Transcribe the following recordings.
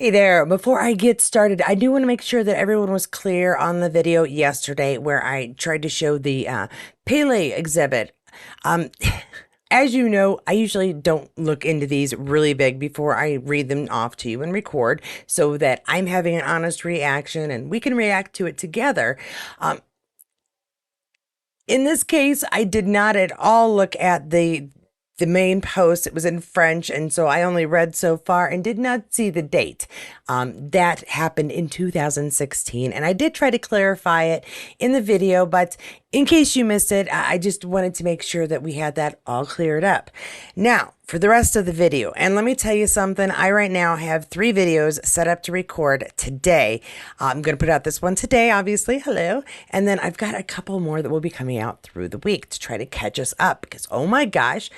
Hey there, before I get started, I do want to make sure that everyone was clear on the video yesterday where I tried to show the Pele exhibit. Um, as you know, I usually don't look into these really big before I read them off to you and record so that I'm having an honest reaction and we can react to it together. Um, in this case, I did not at all look at the main post. It was in French, and so I only read so far and did not see the date. That happened in 2016, and I did try to clarify it in the video, but in case you missed it, I just wanted to make sure that we had that all cleared up. Now, for the rest of the video, and let me tell you something, I right now have 3 videos set up to record today. I'm going to put out this one today, obviously, hello, and then I've got a couple more that will be coming out through the week to try to catch us up because, oh my gosh,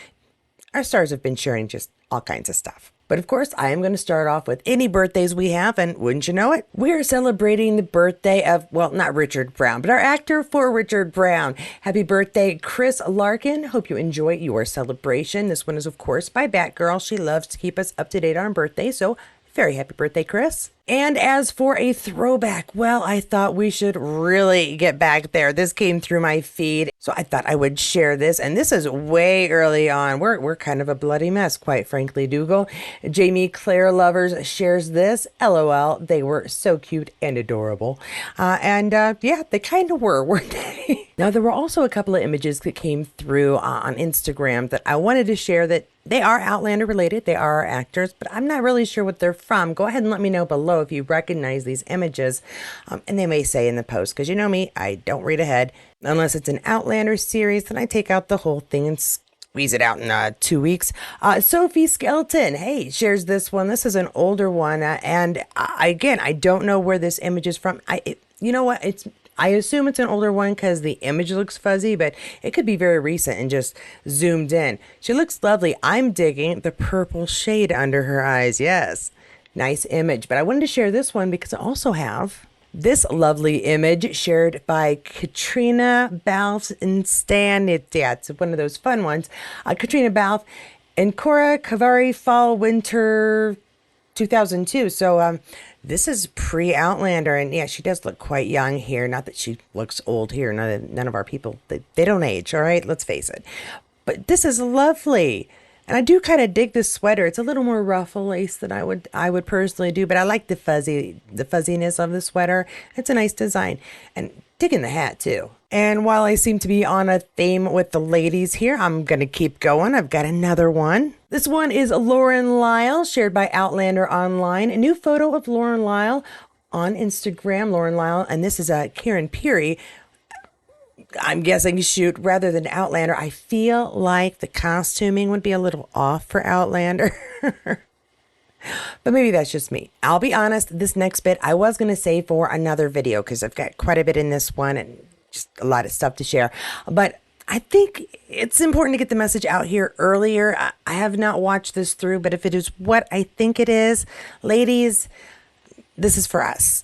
our stars have been sharing just all kinds of stuff. But of course, I am going to start off with any birthdays we have, and wouldn't you know it, we are celebrating the birthday of, well, not Richard Brown, but our actor for Richard Brown. Happy birthday, Chris Larkin. Hope you enjoy your celebration. This one is, of course, by Batgirl. She loves to keep us up to date on birthday, so very happy birthday, Chris. And as for a throwback, well, I thought we should really get back there. This came through my feed, so I thought I would share this. And this is way early on. We're kind of a bloody mess, quite frankly, Dougal. Jamie Claire Lovers shares this. LOL, they were so cute and adorable. Yeah, they kind of were, weren't they? Now, there were also a couple of images that came through on Instagram that I wanted to share that they are Outlander related. They are our actors, but I'm not really sure what they're from. Go ahead and let me know below if you recognize these images. And they may say in the post, because you know me, I don't read ahead. Unless it's an Outlander series, then I take out the whole thing and squeeze it out in 2 weeks. Sophie Skelton, hey, shares this one. This is an older one. Again, I don't know where this image is from. You know what? I assume it's an older one because the image looks fuzzy, but it could be very recent and just zoomed in. She looks lovely. I'm digging the purple shade under her eyes. Yes, nice image. But I wanted to share this one because I also have this lovely image shared by Caitriona Balfe and Stan. It's one of those fun ones. Caitriona Balfe and Cora Cavari Fall Winter 2002. So this is pre-Outlander, and yeah, she does look quite young here. Not that she looks old here. None of our people, they don't age, all right? Let's face it. But this is lovely. And I do kind of dig this sweater. It's a little more ruffle lace than I would personally do, but I like the fuzziness of the sweater. It's a nice design. And digging the hat too. And while I seem to be on a theme with the ladies here, I'm going to keep going. I've got another one. This one is Lauren Lyle, shared by Outlander Online. A new photo of Lauren Lyle on Instagram. Lauren Lyle, and this is Karen Pirie. I'm guessing shoot rather than Outlander. I feel like the costuming would be a little off for Outlander. But maybe that's just me. I'll be honest, this next bit I was going to save for another video because I've got quite a bit in this one and just a lot of stuff to share. But I think it's important to get the message out here earlier. I have not watched this through, but if it is what I think it is, ladies, this is for us.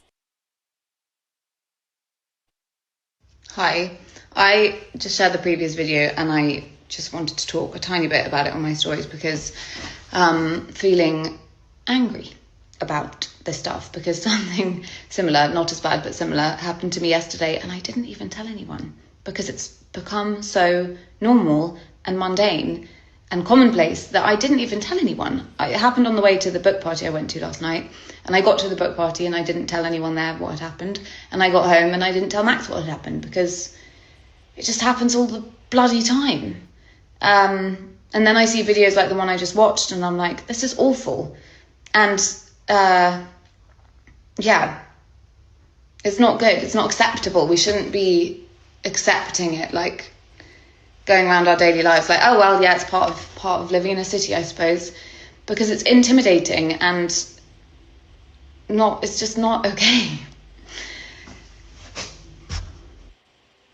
Hi, I just shared the previous video and I just wanted to talk a tiny bit about it on my stories because feeling angry about this stuff because something similar, not as bad but similar, happened to me yesterday and I didn't even tell anyone because it's become so normal and mundane and commonplace that I didn't even tell anyone. It happened on the way to the book party I went to last night, and I got to the book party and I didn't tell anyone there what had happened, and I got home and I didn't tell Max what had happened because it just happens all the bloody time. And then I see videos like the one I just watched and I'm like, this is awful. And yeah, it's not good. It's not acceptable. We shouldn't be accepting it, like going around our daily lives like, oh well, yeah, it's part of living in a city, I suppose, because it's intimidating and it's just not okay.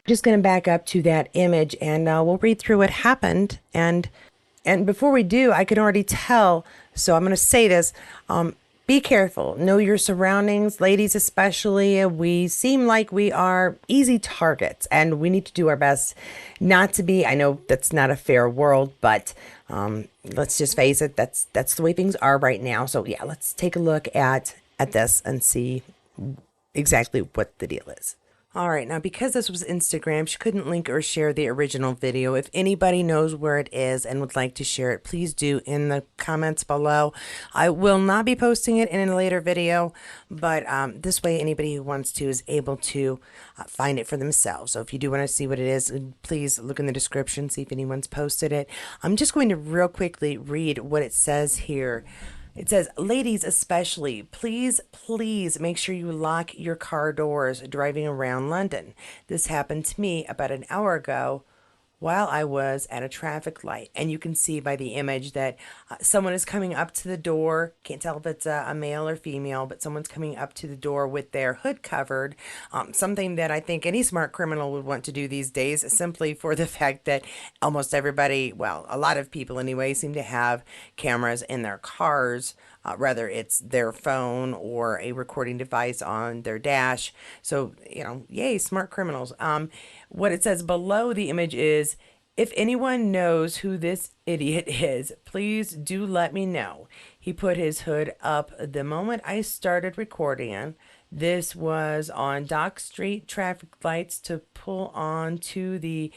Just going to back up to that image and we'll read through what happened. And before we do, I can already tell, so I'm going to say this, Be careful. Know your surroundings, ladies especially. We seem like we are easy targets, and we need to do our best not to be. I know that's not a fair world, but let's just face it. That's the way things are right now. So yeah, let's take a look at this and see exactly what the deal is. All right, now because this was Instagram, she couldn't link or share the original video. If anybody knows where it is and would like to share it, please do in the comments below. I will not be posting it in a later video, but this way anybody who wants to is able to find it for themselves. So if you do want to see what it is, please look in the description, see if anyone's posted it. I'm just going to real quickly read what it says here. It says, ladies especially, please make sure you lock your car doors driving around London. This happened to me about an hour ago while I was at a traffic light. And you can see by the image that someone is coming up to the door. Can't tell if it's a male or female, but someone's coming up to the door with their hood covered. Something that I think any smart criminal would want to do these days, simply for the fact that almost everybody, well, a lot of people anyway, seem to have cameras in their cars. Whether it's their phone or a recording device on their dash. So, you know, yay, smart criminals. What it says below the image is, if anyone knows who this idiot is, please do let me know. He put his hood up the moment I started recording. This was on Dock Street traffic lights to pull on to the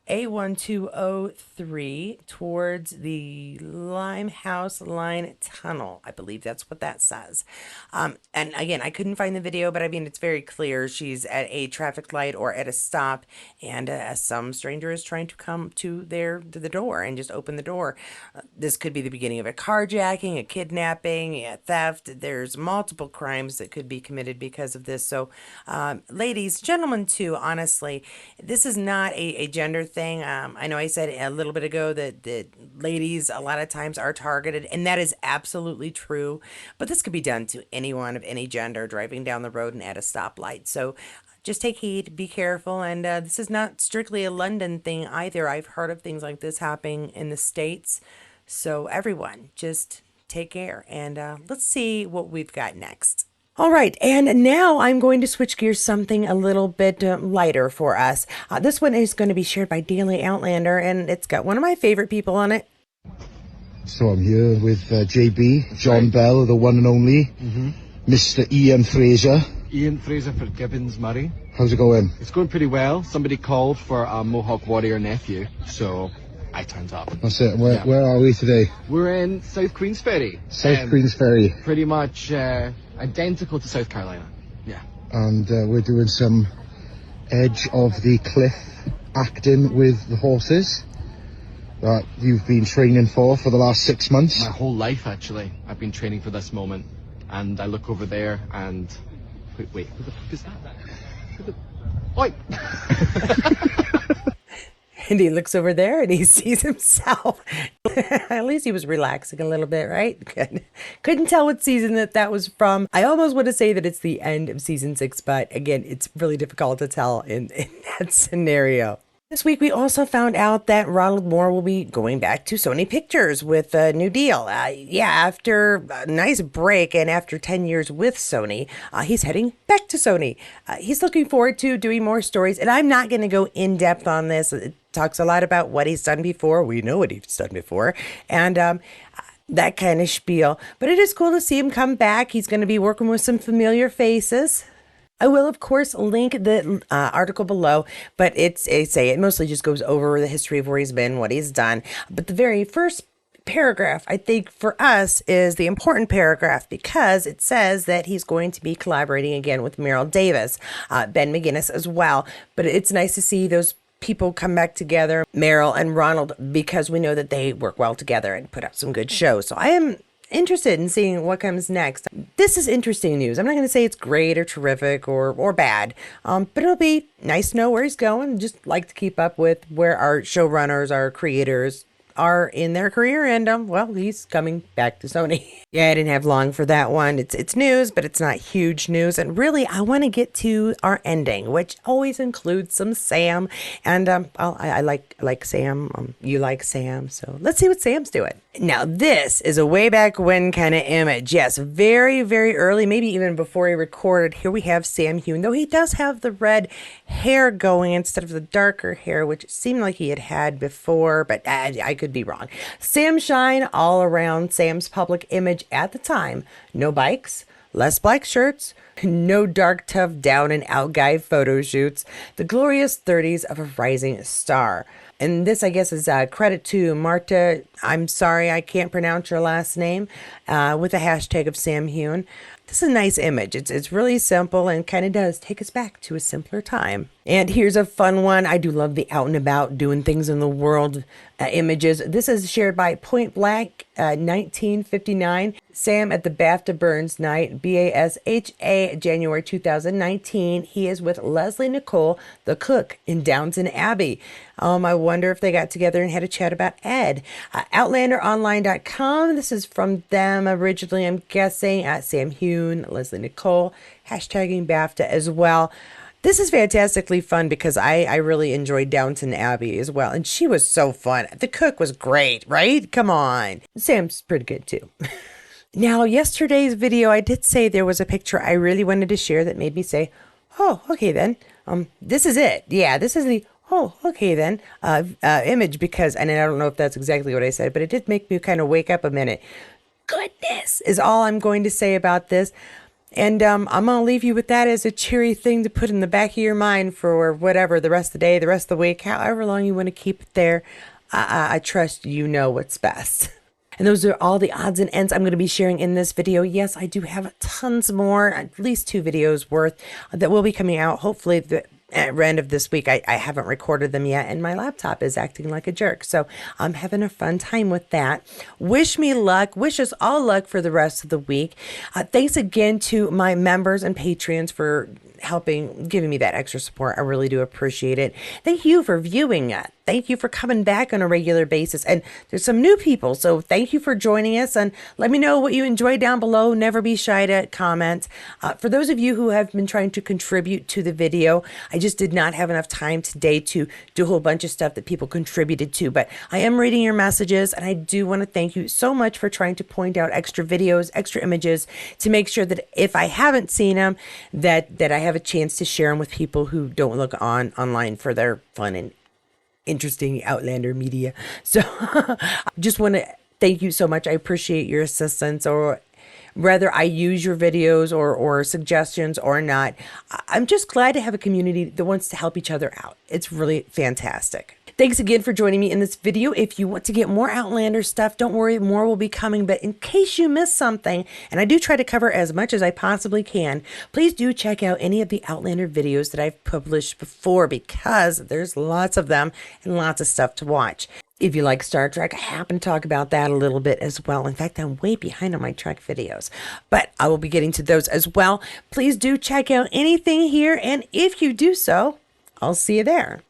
A1203 towards the Limehouse Line Tunnel. I believe that's what that says. And again, I couldn't find the video, but I mean, it's very clear she's at a traffic light or at a stop, and some stranger is trying to come to the door and just open the door. This could be the beginning of a carjacking, a kidnapping, a theft. There's multiple crimes that could be committed because of this. So, ladies, gentlemen too, honestly, this is not a gender thing. I know I said a little bit ago that ladies a lot of times are targeted, and that is absolutely true. But this could be done to anyone of any gender driving down the road and at a stoplight. So just take heed, be careful. And this is not strictly a London thing either. I've heard of things like this happening in the States. So everyone, just take care. And let's see what we've got next. All right, and now I'm going to switch gears, something a little bit lighter for us. This one is going to be shared by Daily Outlander, and it's got one of my favorite people on it. So I'm here with JB, John Bell, the one and only, Mr. Ian Fraser. Ian Fraser for Gibbons Murray. How's it going? It's going pretty well. Somebody called for a Mohawk Warrior nephew, so I turned up. That's it. Where are we today? We're in South Queensferry. South Queensferry. Pretty much identical to South Carolina. Yeah. And we're doing some edge of the cliff acting with the horses that you've been training for the last 6 months. My whole life, actually. I've been training for this moment. And I look over there and... Wait, who the fuck is that? Oi! And he looks over there and he sees himself. At least he was relaxing a little bit, right? Couldn't tell what season that was from. I almost want to say that it's the end of season 6, but again, it's really difficult to tell in that scenario. This week, we also found out that Ronald Moore will be going back to Sony Pictures with a new deal. After a nice break and after 10 years with Sony, he's heading back to Sony. He's looking forward to doing more stories, and I'm not going to go in depth on this. It talks a lot about what he's done before. We know what he's done before, and that kind of spiel. But it is cool to see him come back. He's going to be working with some familiar faces. I will, of course, link the article below, but it mostly just goes over the history of where he's been, what he's done. But the very first paragraph, I think, for us is the important paragraph, because it says that he's going to be collaborating again with Meryl Davis, Ben McGinnis as well. But it's nice to see those people come back together, Meryl and Ronald, because we know that they work well together and put out some good shows. So I am interested in seeing what comes next. This is interesting news. I'm not going to say it's great or terrific or bad, but it'll be nice to know where he's going. Just like to keep up with where our showrunners, our creators are in their career, and well, he's coming back to Sony. Yeah, I didn't have long for that one. It's news, but it's not huge news. And really, I want to get to our ending, which always includes some Sam. And I like Sam. You like Sam, so let's see what Sam's doing. Now, this is a way back when kind of image. Yes, very, very early, maybe even before he recorded. Here we have Sam Heughan, though he does have the red hair going instead of the darker hair, which seemed like he had before, but I could be wrong. Sam Shine all around Sam's public image at the time. No bikes, less black shirts, no dark, tough, down and out guy photo shoots. The glorious 30s of a rising star. And this, I guess, is credit to Marta. I'm sorry, I can't pronounce your last name, with a hashtag of Sam Heughan. This is a nice image. It's really simple and kind of does take us back to a simpler time. And here's a fun one. I do love the out and about doing things in the world images. This is shared by Point Black 1959. Sam at the BAFTA Burns night, BASHA, January 2019. He is with Leslie Nicole, the cook in Downton Abbey. I wonder if they got together and had a chat about Ed. OutlanderOnline.com. This is from them originally, I'm guessing. Sam Heughan, Leslie Nicole, hashtagging BAFTA as well. This is fantastically fun because I really enjoyed Downton Abbey as well. And she was so fun. The cook was great, right? Come on. Sam's pretty good too. Now, yesterday's video, I did say there was a picture I really wanted to share that made me say, oh, okay then. This is it. Yeah, this is the, oh, okay then, image because, and I don't know if that's exactly what I said, but it did make me kind of wake up a minute. Goodness is all I'm going to say about this. And I'm going to leave you with that as a cheery thing to put in the back of your mind for whatever, the rest of the day, the rest of the week, however long you want to keep it there. I trust you know what's best. And those are all the odds and ends I'm going to be sharing in this video. Yes, I do have tons more, at least 2 videos worth that will be coming out, hopefully at the end of this week. I haven't recorded them yet, and my laptop is acting like a jerk. So I'm having a fun time with that. Wish me luck. Wish us all luck for the rest of the week. Thanks again to my members and Patreons for giving me that extra support. I really do appreciate it. Thank you for viewing it. Thank you for coming back on a regular basis. And there's some new people, so thank you for joining us. And let me know what you enjoyed down below. Never be shy to comment. For those of you who have been trying to contribute to the video, I just did not have enough time today to do a whole bunch of stuff that people contributed to. But I am reading your messages, and I do want to thank you so much for trying to point out extra videos, extra images, to make sure that if I haven't seen them, that I have a chance to share them with people who don't look online for their fun and interesting Outlander media. So just want to thank you so much. I appreciate your assistance, or whether I use your videos or suggestions or not. I'm just glad to have a community that wants to help each other out. It's really fantastic. Thanks again for joining me in this video. If you want to get more Outlander stuff, don't worry, more will be coming. But in case you missed something, and I do try to cover as much as I possibly can, please do check out any of the Outlander videos that I've published before, because there's lots of them and lots of stuff to watch. If you like Star Trek, I happen to talk about that a little bit as well. In fact, I'm way behind on my Trek videos, but I will be getting to those as well. Please do check out anything here, and if you do so, I'll see you there.